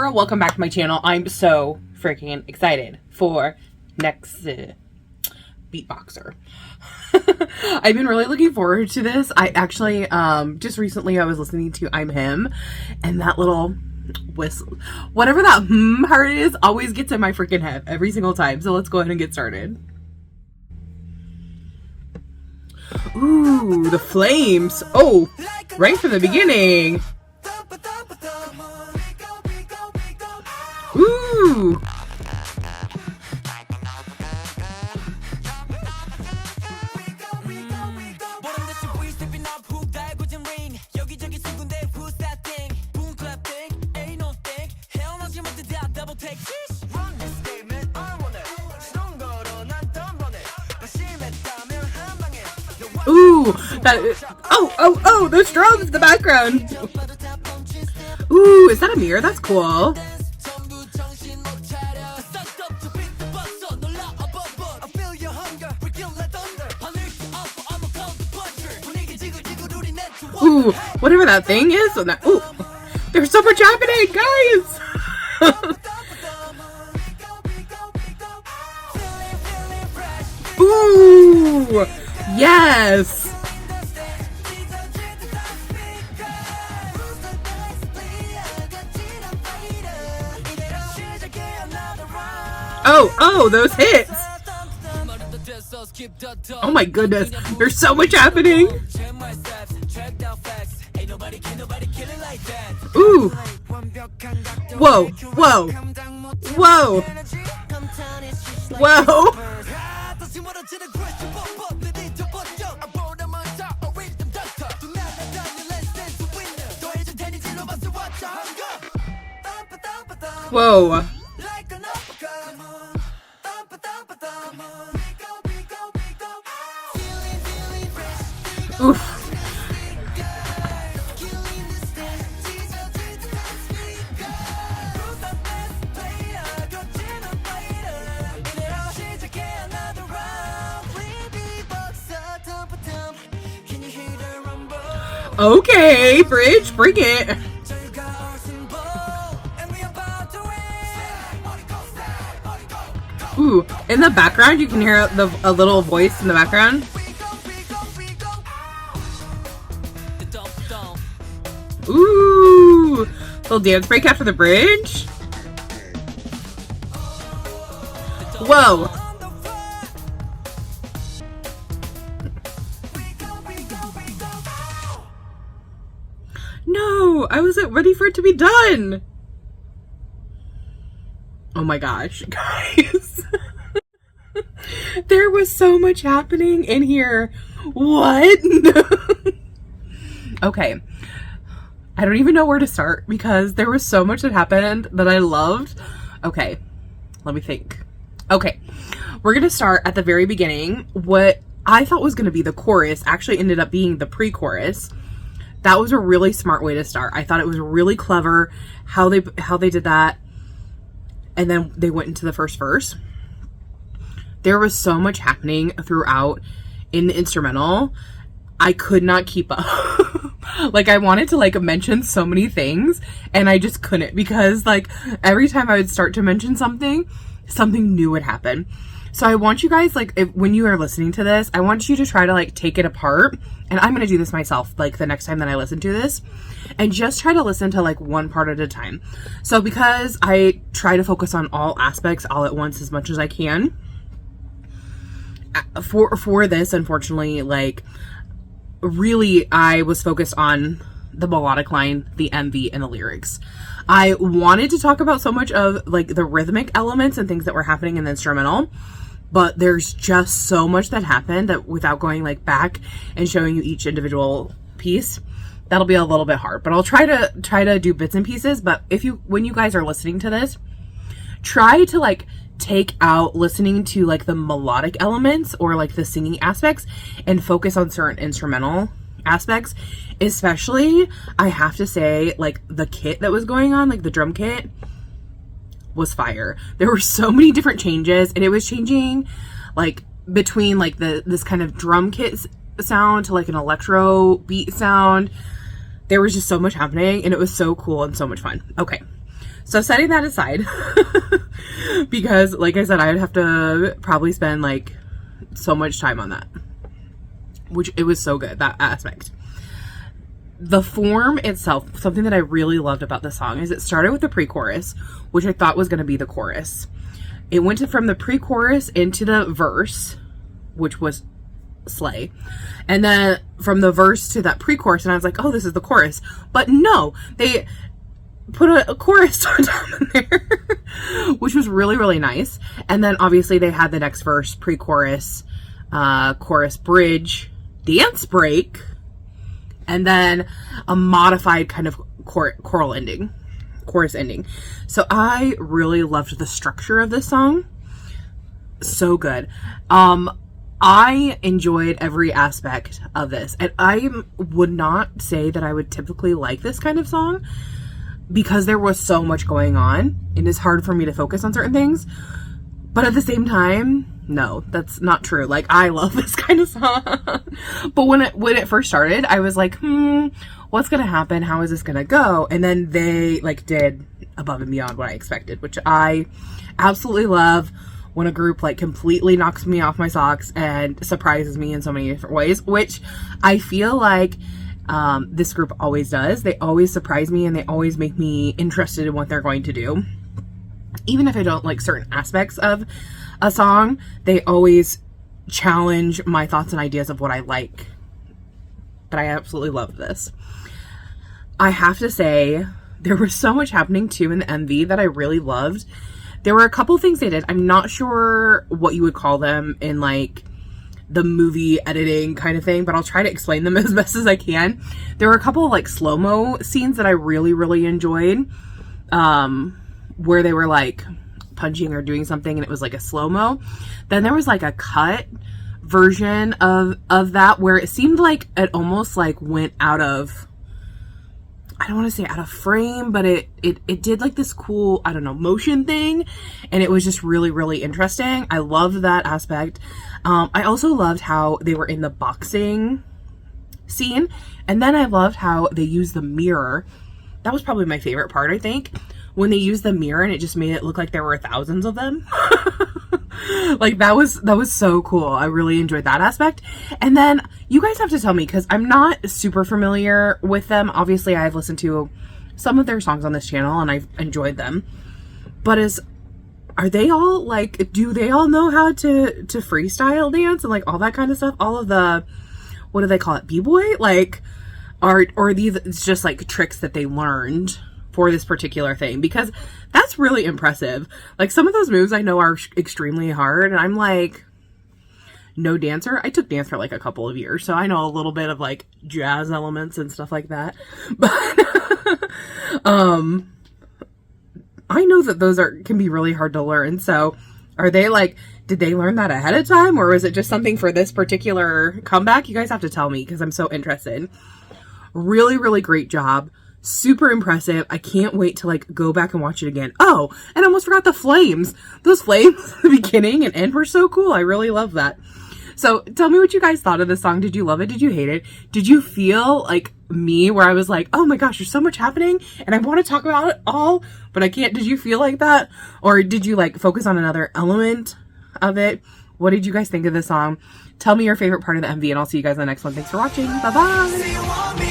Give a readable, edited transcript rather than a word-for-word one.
girl, welcome back to my channel. I'm so freaking excited for NEXZ beatboxer. I've been really looking forward to this. I actually just recently I was listening to I'm Him, and that little whistle, whatever that part is, always gets in my freaking head every single time. So let's go ahead and get started. Ooh, the flames. Oh, right from the beginning. Ooh. Ooh, that, oh, those drums in the background. Ooh, is that a mirror? That's cool. Ooh, whatever that thing is. So that, ooh, there's so much happening, guys. Ooh, yes. Oh, those hits. Oh my goodness, there's so much happening. Ooh. Whoa, whoa, whoa, whoa. Whoa. Oof. Okay, bridge, bring it. Ooh, in the background you can hear a little voice in the background. Ooh, little dance break after the bridge. Whoa. No, I wasn't ready for it to be done. Oh my gosh, guys. There was so much happening in here. What? Okay. I don't even know where to start because there was so much that happened that I loved. Okay, let me think. Okay, we're gonna start at the very beginning. What I thought was gonna be the chorus actually ended up being the pre-chorus. That was a really smart way to start. I thought it was really clever how they did that. And then they went into the first verse. There was so much happening throughout in the instrumental. I could not keep up. Like, I wanted to like mention so many things and I just couldn't, because like every time I would start to mention something new would happen. So I want you guys, like, when you are listening to this, I want you to try to like take it apart. And I'm going to do this myself, like the next time that I listen to this, and just try to listen to like one part at a time. So because I try to focus on all aspects all at once as much as I can, for this, unfortunately, like, really I was focused on the melodic line, the MV, and the lyrics. I wanted to talk about so much of like the rhythmic elements and things that were happening in the instrumental, but there's just so much that happened that without going like back and showing you each individual piece, that'll be a little bit hard. But I'll try to do bits and pieces. But when you guys are listening to this, try to like take out listening to like the melodic elements or like the singing aspects and focus on certain instrumental aspects. Especially, I have to say, like the kit that was going on, like the drum kit, was fire. There were so many different changes, and it was changing like between like this kind of drum kit sound to like an electro beat sound. There was just so much happening, and it was so cool and so much fun. Okay, So setting that aside, because like I said, I'd have to probably spend like so much time on that, which it was so good, that aspect. The form itself, something that I really loved about the song is it started with the pre-chorus, which I thought was going to be the chorus. It went from the pre-chorus into the verse, which was slay. And then from the verse to that pre-chorus, and I was like, oh, this is the chorus. But no, they put a chorus on top of there, which was really, really nice. And then obviously they had the next verse, pre-chorus, chorus bridge, dance break, and then a modified kind of chorus ending. So I really loved the structure of this song. So good. I enjoyed every aspect of this, and I would not say that I would typically like this kind of song because there was so much going on and it's hard for me to focus on certain things. But at the same time, no, that's not true. Like, I love this kind of song. But when it first started, I was like, what's gonna happen? How is this gonna go? And then they like did above and beyond what I expected, which I absolutely love. When a group like completely knocks me off my socks and surprises me in so many different ways, which I feel like this group always does. They always surprise me and they always make me interested in what they're going to do. Even if I don't like certain aspects of a song, they always challenge my thoughts and ideas of what I like. But I absolutely love this. I have to say, there was so much happening too in the MV that I really loved. There were a couple things they did. I'm not sure what you would call them in like the movie editing kind of thing, but I'll try to explain them as best as I can. There were a couple of like slow-mo scenes that I really, really enjoyed, where they were like punching or doing something and it was like a slow-mo. Then there was like a cut version of that where it seemed like it almost like went out of, I don't want to say out of frame, but it did like this cool, I don't know, motion thing. And it was just really, really interesting. I loved that aspect. I also loved how they were in the boxing scene. And then I loved how they used the mirror. That was probably my favorite part, I think. When they used the mirror and it just made it look like there were thousands of them. Like that was so cool. I really enjoyed that aspect. And then you guys have to tell me, because I'm not super familiar with them. Obviously I've listened to some of their songs on this channel and I've enjoyed them, but are they all like, do they all know how to freestyle dance and like all that kind of stuff? All of the, what do they call it, b-boy? Like, or these, it's just like tricks that they learned for this particular thing, because that's really impressive. Like some of those moves I know are extremely hard and I'm like no dancer. I took dance for like a couple of years, so I know a little bit of like jazz elements and stuff like that. But I know that those can be really hard to learn. So are they like, did they learn that ahead of time, or is it just something for this particular comeback? You guys have to tell me because I'm so interested. Really, really great job. Super impressive. I can't wait to like go back and watch it again. Oh, and I almost forgot the flames. Those flames at the beginning and end were so cool. I really love that. So tell me what you guys thought of this song. Did you love it? Did you hate it? Did you feel like me where I was like, oh my gosh, there's so much happening and I want to talk about it all, but I can't? Did you feel like that? Or did you like focus on another element of it? What did you guys think of this song? Tell me your favorite part of the MV and I'll see you guys in the next one. Thanks for watching. Bye-bye.